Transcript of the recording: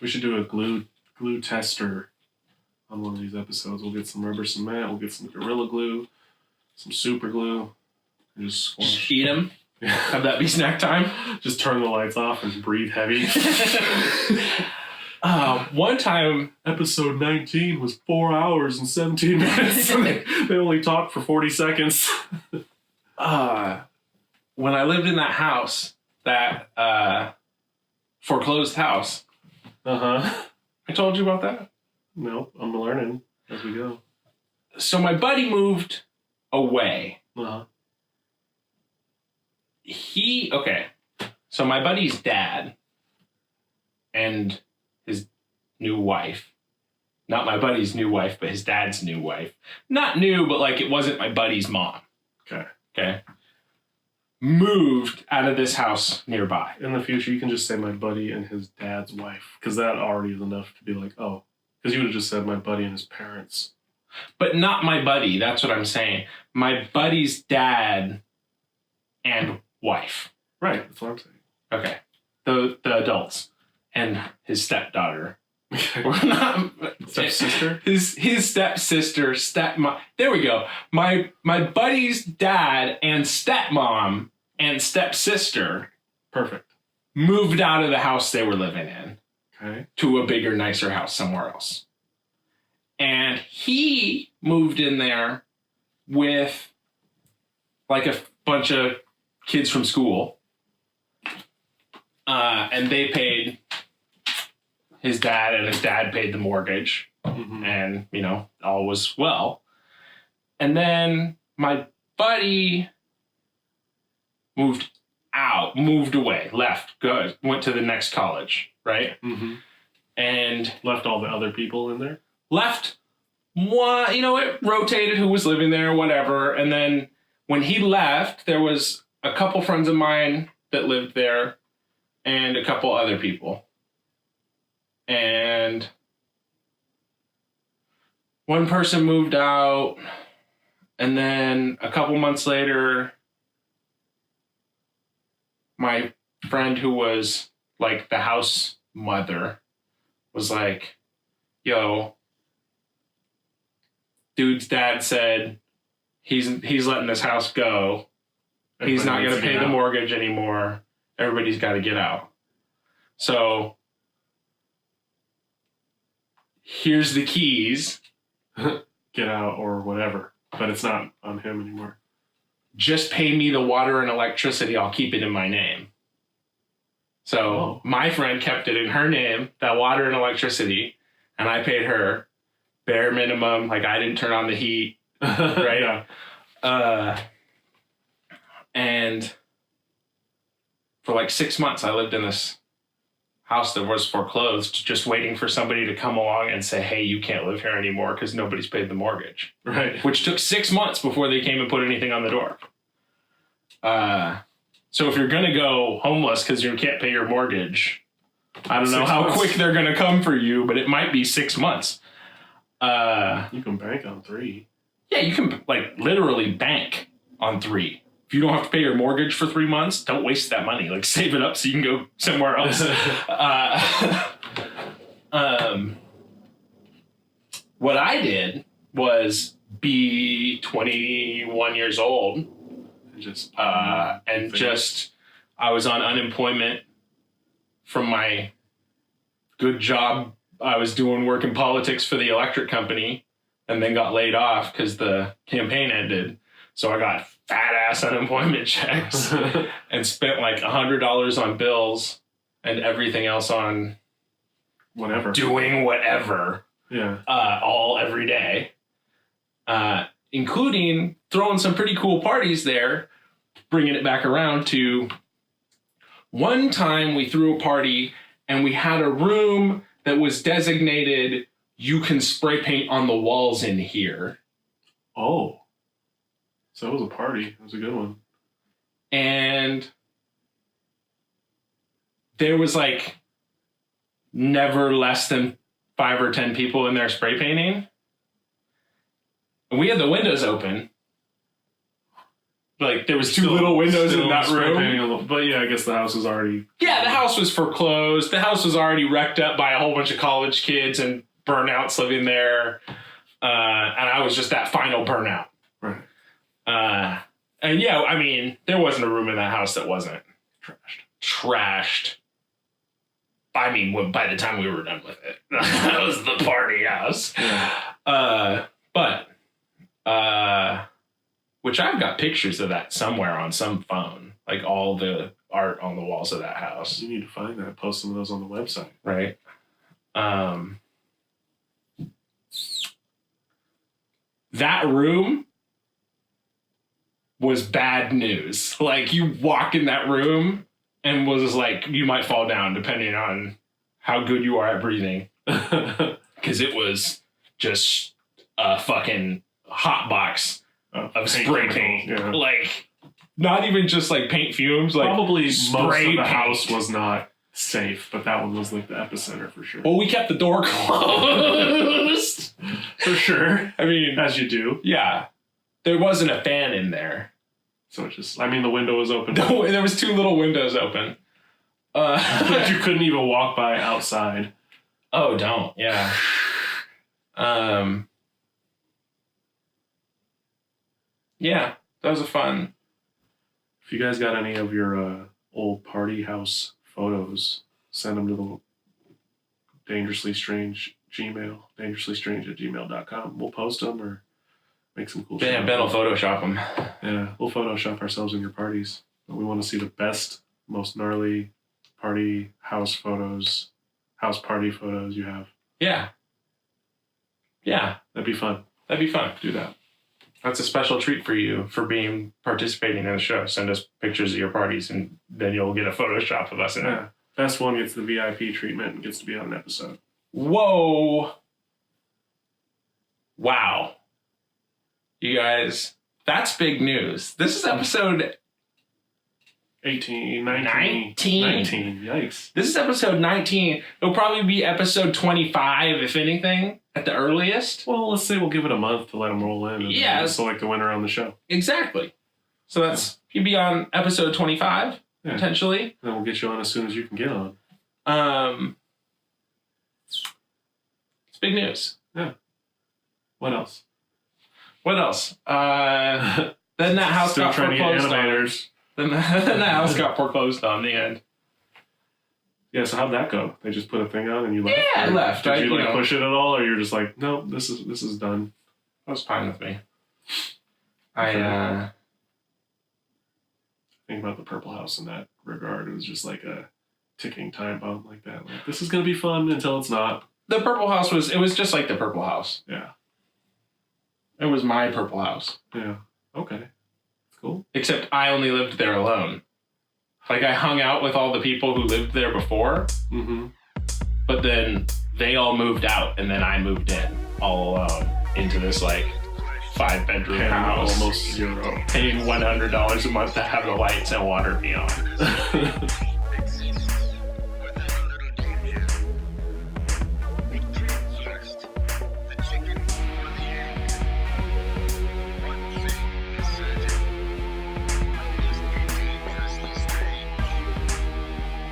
We should do a glue tester on one of these episodes. We'll get some rubber cement. We'll get some Gorilla Glue, some super glue, and just squash. Eat them. Have that be snack time. Just turn the lights off and breathe heavy. One time, episode 19 was 4 hours and 17 minutes. They only talked for 40 seconds. when I lived in that house, that foreclosed house. I told you about that? No, I'm learning as we go. So my buddy moved away. So my buddy's dad and his new wife, not my buddy's new wife, but his dad's new wife. Not new, but like it wasn't my buddy's mom. Okay. Moved out of this house nearby. In the future, you can just say my buddy and his dad's wife, because that already is enough to be like, oh, because you would have just said my buddy and his parents. But not my buddy, that's what I'm saying. My buddy's dad and wife. Right, that's what I'm saying. Okay. The adults and his stepdaughter. We're not stepsister? His stepsister, stepmom. There we go. My buddy's dad and stepmom and stepsister. Perfect. Moved out of the house they were living in. Okay. To a bigger, nicer house somewhere else. And he moved in there with like a bunch of kids from school. And they paid his dad, and his dad paid the mortgage. And, all was well. And then my buddy moved away, left, went to the next college, right? And left all the other people in there? Left one, it rotated who was living there, whatever. And then when he left, there was a couple friends of mine that lived there and a couple other people. And one person moved out, and then a couple months later, my friend who was like the house mother was like, yo, dude's dad said he's letting this house go. He's not going to pay the mortgage anymore. Everybody's got to get out. So here's the keys. Get out or whatever. But it's not on him anymore. Just pay me the water and electricity. I'll keep it in my name. So my friend kept it in her name, that water and electricity, and I paid her bare minimum. Like I didn't turn on the heat, right? And for like 6 months, I lived in this house that was foreclosed, just waiting for somebody to come along and say, hey, you can't live here anymore because nobody's paid the mortgage. Right. Which took 6 months before they came and put anything on the door. So if you're going to go homeless because you can't pay your mortgage, I don't know how quick they're going to come for you, but it might be 6 months. You can bank on 3. Yeah, you can like literally bank on 3. If you don't have to pay your mortgage for 3 months, don't waste that money. Like save it up so you can go somewhere else. What I did was be 21 years old. I was on unemployment from my good job. I was doing work in politics for the electric company and then got laid off because the campaign ended. So I got fat ass unemployment checks and spent like $100 on bills and everything else on doing whatever. Yeah. All every day. Including throwing some pretty cool parties there, bringing it back around to one time we threw a party and we had a room that was designated, you can spray paint on the walls in here. Oh. So it was a party. It was a good one. And there was like never less than 5 or 10 people in there spray painting. And we had the windows open. like there was two little windows in that room. But yeah, I guess the house was already. Yeah, the house was foreclosed. The house was already wrecked up by a whole bunch of college kids and burnouts living there. And I was just that final burnout. Right. And yeah, I mean, there wasn't a room in that house that wasn't trashed. I mean, by the time we were done with it, that was the party house. Yeah. Which I've got pictures of that somewhere on some phone, like all the art on the walls of that house. You need to find that. Post some of those on the website. Right. That room was bad news. Like, you walk in that room and was like, you might fall down depending on how good you are at breathing. Because it was just a fucking hot box of spray paint. Yeah. Like, not even just like paint fumes. Like, probably most of spray the paint. house was not safe, but that one was like the epicenter for sure. Well, we kept the door closed. For sure. I mean, As you do. yeah. There wasn't a fan in there. So it just, I mean, the window was open. There was two little windows open. But you couldn't even walk by outside. Oh, don't. Yeah. Yeah, that was a fun. If you guys got any of your old party house photos, send them to the Dangerously Strange Gmail, dangerouslystrange@gmail.com. We'll post them or make some cool shit. Yeah, Ben will Photoshop them. Yeah, we'll Photoshop ourselves in your parties. But we want to see the best, most gnarly party house photos, house party photos you have. Yeah. Yeah. That'd be fun. That'd be fun. Do that. That's a special treat for you for participating in the show. Send us pictures of your parties and then you'll get a Photoshop of us in it. Yeah. Best one gets the VIP treatment and gets to be on an episode. Whoa. Wow. You guys, that's big news. This is episode 19. 19. Yikes. This is episode 19. It'll probably be episode 25, if anything, at the earliest. Well, let's say we'll give it a month to let them roll in and Yeah. select the winner on the show. Exactly. So you'd be on episode 25, Yeah. potentially. Then we'll get you on as soon as you can get on. It's big news. Yeah. What else? What else? Then that house Still got trying to get foreclosed on. animators. Then that house got foreclosed on in the end. Yeah, so how'd that go? They just put a thing on and you left? Yeah, I Or left. Did you push it at all, or you're just like, no, this is done? That was fine with me. Think about the Purple House in that regard. It was just like a ticking time bomb like that. Like, this is gonna be fun until it's not. The Purple House was just like the Purple House. Yeah. It was my Purple House. Yeah. Okay. Cool. Except I only lived there alone. Like, I hung out with all the people who lived there before, Mm-hmm. but then they all moved out, and then I moved in all alone into this, like, 5-bedroom house. Almost zero. Paying $100 a month to have the lights and water be on.